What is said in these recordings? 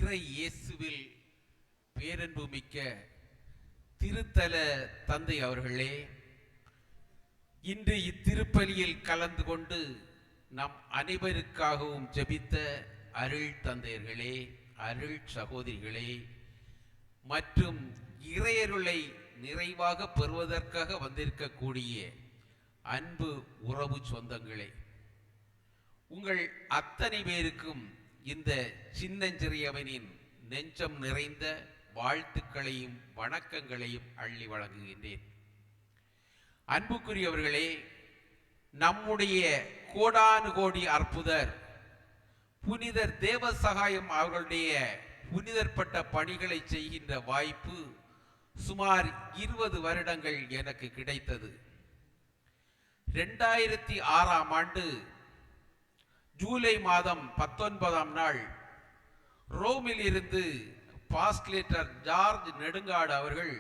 இறை இயேசுவில் பேரன்பு மிக்க திருத்தல தந்தை அவர்களே, இன்று இத்திருப்பலியில் கலந்து கொண்டு நம் அனைவருக்காகவும் ஜெபித்த அருள் தந்தையர்களே, அருள் சகோதரிகளே மற்றும் இறையருளை நிறைவாக பெறுவதற்காக வந்திருக்கக்கூடிய அன்பு உறவு சொந்தங்களே, உங்கள் அத்தனை பேருக்கும் இந்த சின்னஞ்சிறியவனின் நெஞ்சம் நிறைந்த வாழ்த்துக்களையும் வணக்கங்களையும் அள்ளி வழங்குகின்றேன். அன்புக்குரியவர்களே, நம்முடைய கோடானு கோடி அற்புதர் புனிதர் தேவசகாயம் அவர்களுடைய புனிதற்பட்ட பணிகளை செய்கின்ற வாய்ப்பு சுமார் 20 வருடங்கள் எனக்கு கிடைத்தது. 2006ஆம் ஆண்டு ஜூலை மாதம் 19ஆம் நாள் ரோமில் இருந்து பாஸ்லேட்டர் ஜார்ஜ் நெடுங்காடு அவர்கள்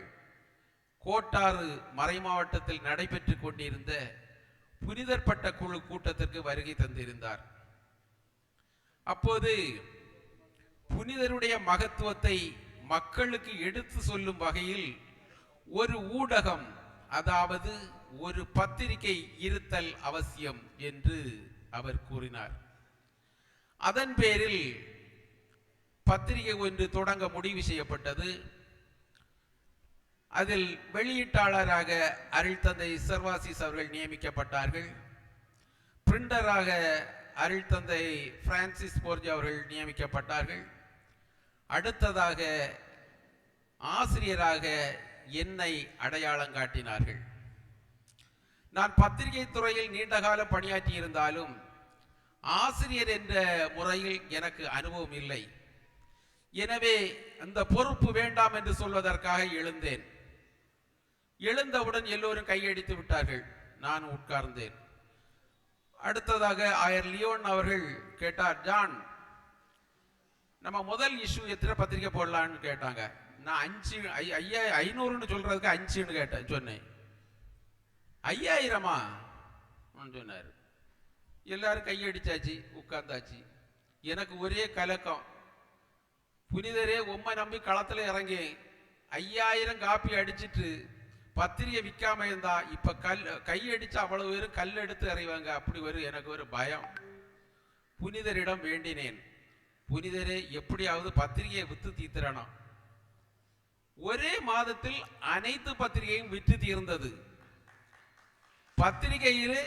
கோட்டாறு மறைமாவட்டத்தில் நடைபெற்று கொண்டிருந்த புனிதற்பட்ட குழு கூட்டத்திற்கு வருகை தந்திருந்தார். அப்போது புனிதருடைய மகத்துவத்தை மக்களுக்கு எடுத்து சொல்லும் வகையில் ஒரு ஊடகம், அதாவது ஒரு பத்திரிகை இருத்தல் அவசியம் என்று அவர் கூறினார். அதன் பேரில் பத்திரிகை ஒன்று தொடங்க முடிவு செய்யப்பட்டது. அதில் வெளியீட்டாளராக அருள் தந்தை சர்வாசிஸ் அவர்கள் நியமிக்கப்பட்டார்கள். பிரிண்டராக அருள் தந்தை பிரான்சிஸ் போர்ஜ் அவர்கள் நியமிக்கப்பட்டார்கள். அடுத்ததாக ஆசிரியராக என்னை அடையாளம் காட்டினார்கள். நான் பத்திரிகை துறையில் நீண்டகால பணியாற்றி இருந்தாலும் ஆசிரியர் என்ற முறையில் எனக்கு அனுபவம் இல்லை. எனவே அந்த பொறுப்பு வேண்டாம் என்று சொல்வதற்காக எழுந்தேன். எழுந்தவுடன் எல்லோரும் கையடித்து விட்டார்கள். நான் உட்கார்ந்தேன். அடுத்ததாக ஆயர் லியோன் அவர்கள் கேட்டார், ஜான், நம்ம முதல் இஷ்யூ எத்தனை பத்திரிகை போடலான்னு கேட்டாங்க. நான் 500ன்னு சொல்றதுக்கு 5ன்னு கேட்டேன். சொன்னேன் 5000மா சொன்னார். எல்லாரும் கையடிச்சாச்சு, உட்கார்ந்தாச்சு. எனக்கு ஒரே கலக்கம். புனிதரே உம்மை நம்பி களத்துல இறங்கி 5000 காப்பி அடிச்சிட்டு பத்திரிகை விற்காம இருந்தா இப்ப கையடிச்சா அவ்வளவு பேரும் கல் எடுத்து அறிவாங்க. அப்படி எனக்கு ஒரு பயம். புனிதரிடம் வேண்டினேன், புனிதரே எப்படியாவது பத்திரிகையை வித்து தீர்த்திடணும். ஒரே மாதத்தில் அனைத்து பத்திரிகையும் விற்று தீர்ந்தது. பத்திரிகையில்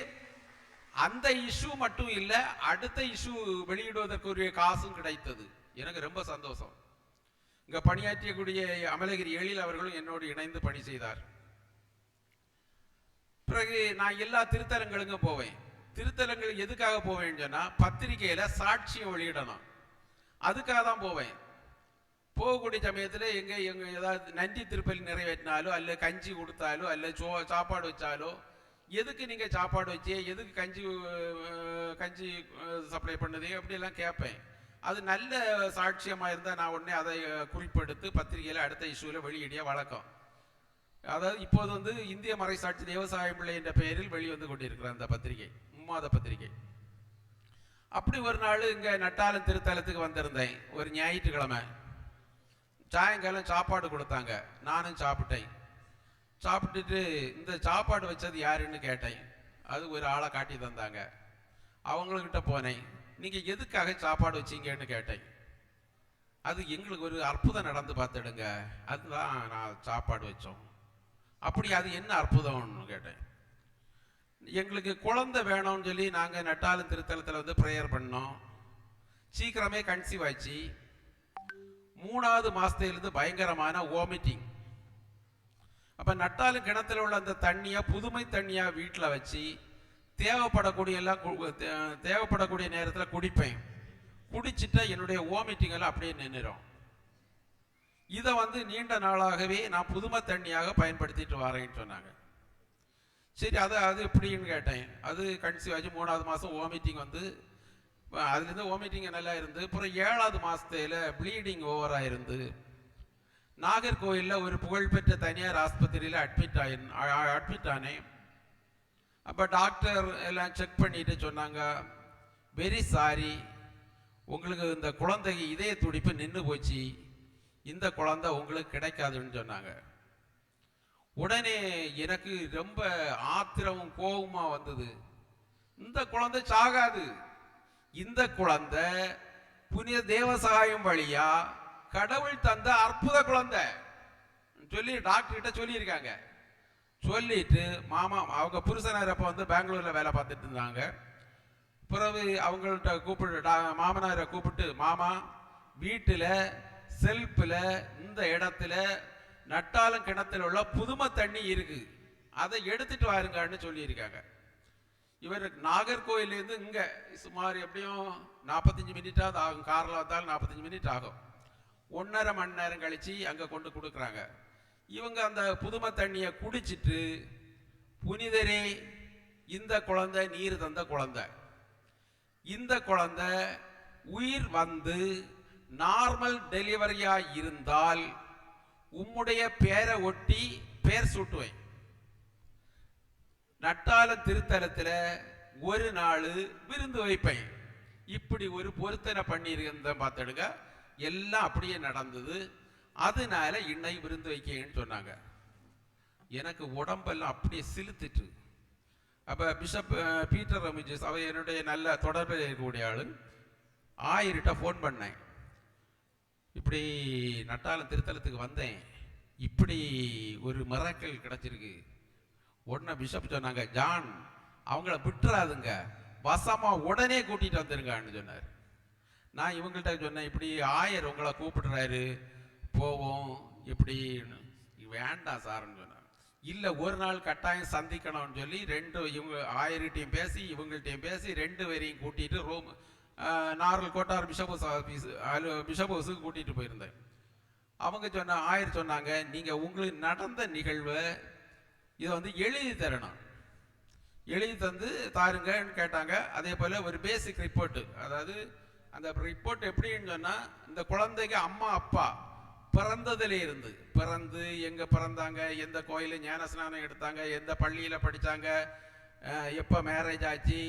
அந்த இஷ்யூ மட்டும் இல்ல, அடுத்த இஷ்யூ வெளியிடுவதற்குரிய காசும் கிடைத்தது. எனக்கு ரொம்ப சந்தோஷம். இங்க பணியாற்றியக்கூடிய அமலகிரி எழில் அவர்களும் என்னோடு இணைந்து பணி செய்தார். பிறகு நான் எல்லா திருத்தலங்களுக்கும் போவேன். திருத்தலங்கள் எதுக்காக போவேன்னு சொன்னா, பத்திரிகையில சாட்சியம் வெளியிடணும். அதுக்காக தான் போவேன். போகக்கூடிய சமயத்தில் எங்க ஏதாவது நன்றி திருப்பலி நிறைவேற்றினாலோ, அல்ல கஞ்சி கொடுத்தாலோ, அல்ல சாப்பாடு வச்சாலோ, எதுக்கு நீங்க சாப்பாடு வச்சு, எதுக்கு கஞ்சி சப்ளை பண்ணுது அப்படியெல்லாம் கேட்பேன். அது நல்ல சாட்சியமா இருந்தால் நான் உடனே அதை குறிப்பெடுத்து பத்திரிகையில் அடுத்த இஷ்யூல வெளியிடிய வழக்கம். அதாவது இப்போது இந்திய மறைசாட்சி தேவசாயம் பிள்ளை என்ற பெயரில் வெளிவந்து கொண்டிருக்கிற அந்த பத்திரிகை, மும்மாத பத்திரிகை. அப்படி ஒரு நாள் இங்க நட்டாலம் திருத்தலத்துக்கு வந்திருந்தேன். ஒரு ஞாயிற்றுக்கிழமை சாயங்காலம் சாப்பாடு கொடுத்தாங்க. நானும் சாப்பிட்டேன். சாப்பிட்டுட்டு இந்த சாப்பாடு வச்சது யாருன்னு கேட்டேன். அது ஒரு ஆளை காட்டி தந்தாங்க. அவங்கக்கிட்ட போனேன். நீங்க எதுக்காக சாப்பாடு வச்சீங்கன்னு கேட்டேன். அது எங்களுக்கு ஒரு அற்புதம் நடந்து பார்த்துடுங்க, அதுதான் நான் சாப்பாடு வச்சோம். அப்படி அது என்ன அற்புதம்னு கேட்டேன். எங்களுக்கு குழந்தை வேணும்னு சொல்லி நாங்கள் நட்டாலும் திருத்தலத்தில் ப்ரேயர் பண்ணோம். சீக்கிரமே கன்சீவ் ஆச்சு. 3வது மாசத்திலிருந்து பயங்கரமான வாமிட்டிங். அப்ப நட்டாலும் கிணத்துல உள்ள அந்த தண்ணியை புதுமை தண்ணியா வீட்டில் வச்சு தேவைப்படக்கூடிய நேரத்தில் குடிப்பேன். குடிச்சிட்டா என்னுடைய வாமிட்டிங் எல்லாம் அப்படியே நின்றுடும். இதை நீண்ட நாளாகவே நான் புதுமை தண்ணியாக பயன்படுத்திட்டு வரேன்னு சொன்னாங்க. சரி, அது எப்படின்னு கேட்டேன். அது கன்சீவ் ஆச்சு. 3வது மாதம் வாமிட்டிங் அதுலேருந்து வாமிட்டிங் நல்லா இருந்து, அப்புறம் 7வது மாதத்துல ப்ளீடிங் ஓவராக இருந்து நாகர்கோவிலில் ஒரு புகழ்பெற்ற தனியார் ஆஸ்பத்திரியில் அட்மிட் ஆனேன். அப்போ டாக்டர் எல்லாம் செக் பண்ணிட்டு சொன்னாங்க, வெரி சாரி, உங்களுக்கு இந்த குழந்தைக்கு இதய துடிப்பு நின்று போச்சு, இந்த குழந்தை உங்களுக்கு கிடைக்காதுன்னு சொன்னாங்க. உடனே எனக்கு ரொம்ப ஆத்திரமும் கோபமா வந்தது. இந்த குழந்தை சாகாது, இந்த குழந்தை புனித தேவசகாயம் வழியா கடவுள் தந்த அற்புத குழந்தை சொல்லி டாக்டர் கிட்ட சொல்லியிருக்காங்க. சொல்லிட்டு மாமா அவங்க புருஷனார் அப்போ வந்து பெங்களூர்ல வேலை பார்த்துட்டு இருந்தாங்க. பிறகு அவங்கள்ட்ட கூப்பிட்டு மாமனாரை கூப்பிட்டு, மாமா வீட்டில் செல்ஃபில் இந்த இடத்துல நட்டாலும் கிணத்துல உள்ள புதுமை தண்ணி இருக்கு, அதை எடுத்துட்டு வாருங்கன்னு சொல்லியிருக்காங்க. இவர் நாகர்கோயிலேருந்து இங்கே சுமார் எப்படியும் 45 மினிட்டாவது ஆகும், காரில் வந்தாலும் 45 மினிட் ஆகும். 1.5 மணி நேரம் கழிச்சு அங்கே கொண்டு கொடுக்குறாங்க. இவங்க அந்த புதுமை தண்ணியை குடிச்சிட்டு, புனிதரே இந்த குழந்தை நீர் தந்த குழந்தை, இந்த குழந்தை உயிர் வந்து நார்மல் டெலிவரியா இருந்தால் உம்முடைய பேரை ஒட்டி பேர் சூட்டுவேன், நட்டால திருத்தலத்தில் ஒரு நாள் விருந்து வைப்பேன். இப்படி ஒரு பொருத்தனை பண்ணியிருந்த பார்த்துடுங்க. எல்லாம் அப்படியே நடந்தது. அதனால இன்னை விருந்து வைக்கன்னு சொன்னாங்க. எனக்கு உடம்பெல்லாம் அப்படியே சிலுத்துட்டு, அப்போ பிஷப் பீட்டர் ரமிஜஸ் அவர் என்னுடைய நல்ல தொடர்பில் இருக்கக்கூடிய ஆள், ஆயர்கிட்ட ஃபோன் பண்ணேன். இப்படி நட்டாலம் திருத்தலத்துக்கு வந்தேன், இப்படி ஒரு மிராக்கிள் கிடைச்சிருக்கு. உடனே பிஷப் சொன்னாங்க, ஜான் அவங்கள விட்டுறாதுங்க, வசமா உடனே கூட்டிட்டு வந்துருங்கன்னு சொன்னார். நான் இவங்கள்ட்ட சொன்னேன், இப்படி ஆயர் உங்களை கூப்பிடுறாரு போவோம், இப்படி வேண்டாம் சார்ன்னு சொன்னார். இல்லை ஒரு நாள் கட்டாயம் சந்திக்கணும்னு சொல்லி இவங்க ஆயர்கிட்டையும் பேசி இவங்கள்ட்டையும் பேசி 2 பேரையும் கூட்டிட்டு ரோம் நார்மல் கோட்டார் பிஷப் ஹவுஸுக்கு கூட்டிட்டு போயிருந்தேன். அவங்க ஆயர் சொன்னாங்க, நீங்க உங்களுக்கு நடந்த நிகழ்வை இதை வந்து எழுதி தரணும், எழுதி தந்து தாருங்கன்னு கேட்டாங்க. அதே போல ஒரு பேசிக் ரிப்போர்ட், அதாவது அந்த ரிப்போர்ட் எப்படின்னு சொன்னா, இந்த குழந்தைக்கு அம்மா அப்பா பிறந்ததுல இருந்து பிறந்து எங்க பிறந்தாங்க, எந்த கோயில ஞான ஸ்நானம் எடுத்தாங்க, எந்த பள்ளியில படிச்சாங்க, எப்ப மேரேஜ் ஆச்சு,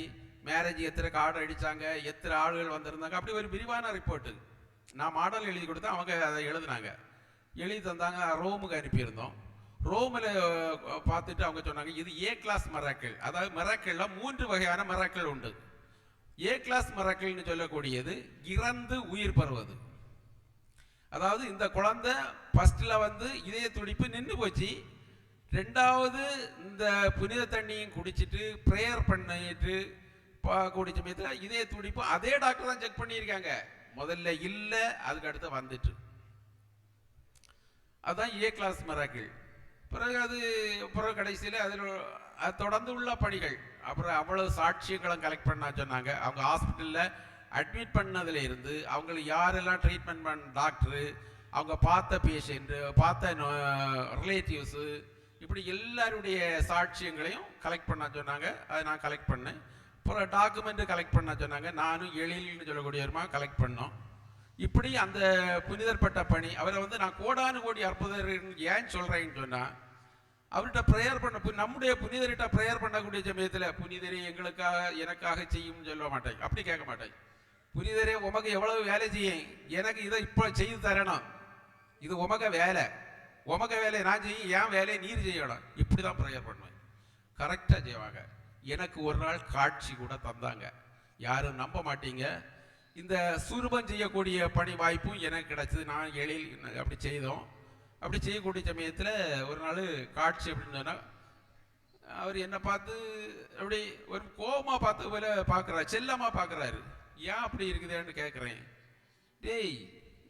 மேரேஜ் எத்தனை கார்டு அடிச்சாங்க, எத்தனை ஆளுகள் வந்திருந்தாங்க, அப்படி ஒரு விரிவான ரிப்போர்ட். நான் மாடல் எழுதி கொடுத்தா அவங்க அதை எழுதினாங்க, எழுதி தந்தாங்க. ரோமுக்கு அனுப்பியிருந்தோம். ரோமில் பார்த்துட்டு அவங்க சொன்னாங்க, இது ஏ கிளாஸ் மிராக்கிள். அதாவது மிராக்கிள்ல 3 வகையான மிராக்கிள் உண்டு. ஏ கிளாஸ் மிராக்கிள்னு சொல்லக்கூடியது இறந்து உயிர் பெறுவது. அதாவது இந்த குழந்தை ஃபர்ஸ்ட்ல வந்து இதய துடிப்பு நின்று போச்சு, 2வது இந்த புனித தண்ணியும் குடிச்சிட்டு ப்ரேயர் பண்ணிட்டு கூடிய சமயத்தில் இதய துடிப்பு அதே டாக்டர் தான் செக் பண்ணியிருக்காங்க. முதல்ல இல்லை, அதுக்கு அடுத்து வந்துட்டு. அதுதான் ஏ கிளாஸ் மிராக்கிள். பிறகு பிறகு கடைசியில் அதில் தொடர்ந்து உள்ள பணிகள், அப்புறம் அவ்வளவு சாட்சியங்களும் கலெக்ட் பண்ண சொன்னாங்க. அவங்க ஹாஸ்பிட்டலில் அட்மிட் பண்ணதுல இருந்து அவங்களுக்கு யாரெல்லாம் ட்ரீட்மெண்ட் பண்ண டாக்டரு, அவங்க பார்த்த பேஷண்ட்டு, பார்த்த ரிலேட்டிவ்ஸு, இப்படி எல்லாருடைய சாட்சியங்களையும் கலெக்ட் பண்ண சொன்னாங்க. அதை நான் கலெக்ட் பண்ணேன். அப்புறம் டாக்குமெண்ட் கலெக்ட் பண்ண சொன்னாங்க. நானும் எழில்னு சொல்லக்கூடியவருமா கலெக்ட் பண்ணோம். இப்படி அந்த புனிதர்பட்ட பணி அவரை வந்து நான் கோடானு கோடி அற்புதர் ஏன் சொல்றேன்னு சொன்னா, அவர்கிட்ட ப்ரேயர் பண்ண, நம்முடைய புனிதர்கிட்ட ப்ரேயர் பண்ணக்கூடிய சமயத்தில் புனிதரை எங்களுக்காக எனக்காக செய்யும் சொல்ல மாட்டேன், அப்படி கேட்க மாட்டேன். புனிதரே உமக்கு எவ்வளவு வேலை செய்யும், எனக்கு இதை இப்போ செய்து தரணும், இது உமக வேலை, உமக வேலையை நான் செய்யும், என் வேலையை நீர் செய்யணும், இப்படிதான் ப்ரேயர் பண்ணுவேன். கரெக்டாக செய்வாங்க. எனக்கு ஒரு நாள் காட்சி கூட தந்தாங்க, யாரும் நம்ப மாட்டீங்க. இந்த சுரூபம் செய்யக்கூடிய பணி வாய்ப்பும் எனக்கு கிடைச்சது. நான் எழில் அப்படி செய்தோம். அப்படி செய்யக்கூடிய சமயத்தில் ஒரு நாள் காட்சி அப்படின்னு சொன்னா, அவர் என்னை பார்த்து அப்படி ஒரு கோபமா பார்த்து போல பார்க்குறாரு, செல்லமா பார்க்குறாரு. ஏன் அப்படி இருக்குதேன்னு கேட்குறேன். டேய்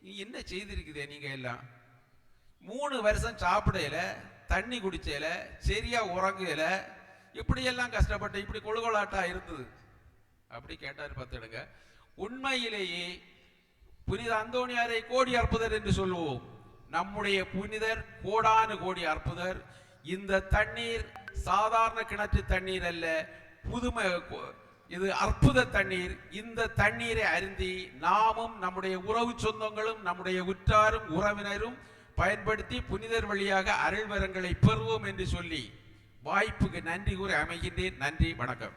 நீ என்ன செய்திருக்குதே, நீங்க எல்லாம் 3 வருஷம் சாப்பிடல, தண்ணி குடிச்சல, சரியா உறங்கல, இப்படியெல்லாம் கஷ்டப்பட்டு இப்படி கொழுகொலாட்டா இருந்தது அப்படி கேட்டார். பார்த்துடுங்க, உண்மையிலேயே புனித அந்தோணியாரை கோடி அற்புதர் என்று சொல்லுவோம். நம்முடைய புனிதர் கோடானு கோடி அற்புதர். இந்த தண்ணீர் சாதாரண கிணற்று தண்ணீர் அல்ல, புதுமை, இது அற்புத தண்ணீர். இந்த தண்ணீரை அருந்தி நாமும் நம்முடைய உறவு சொந்தங்களும் நம்முடைய உற்றாரும் உறவினரும் பயன்படுத்தி புனிதர் வழியாக அருள்வரங்களை பெறுவோம் என்று சொல்லி வாய்ப்புக்கு நன்றி கூறி அமைகின்றேன். நன்றி, வணக்கம்.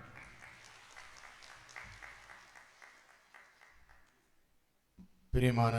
பிரியமான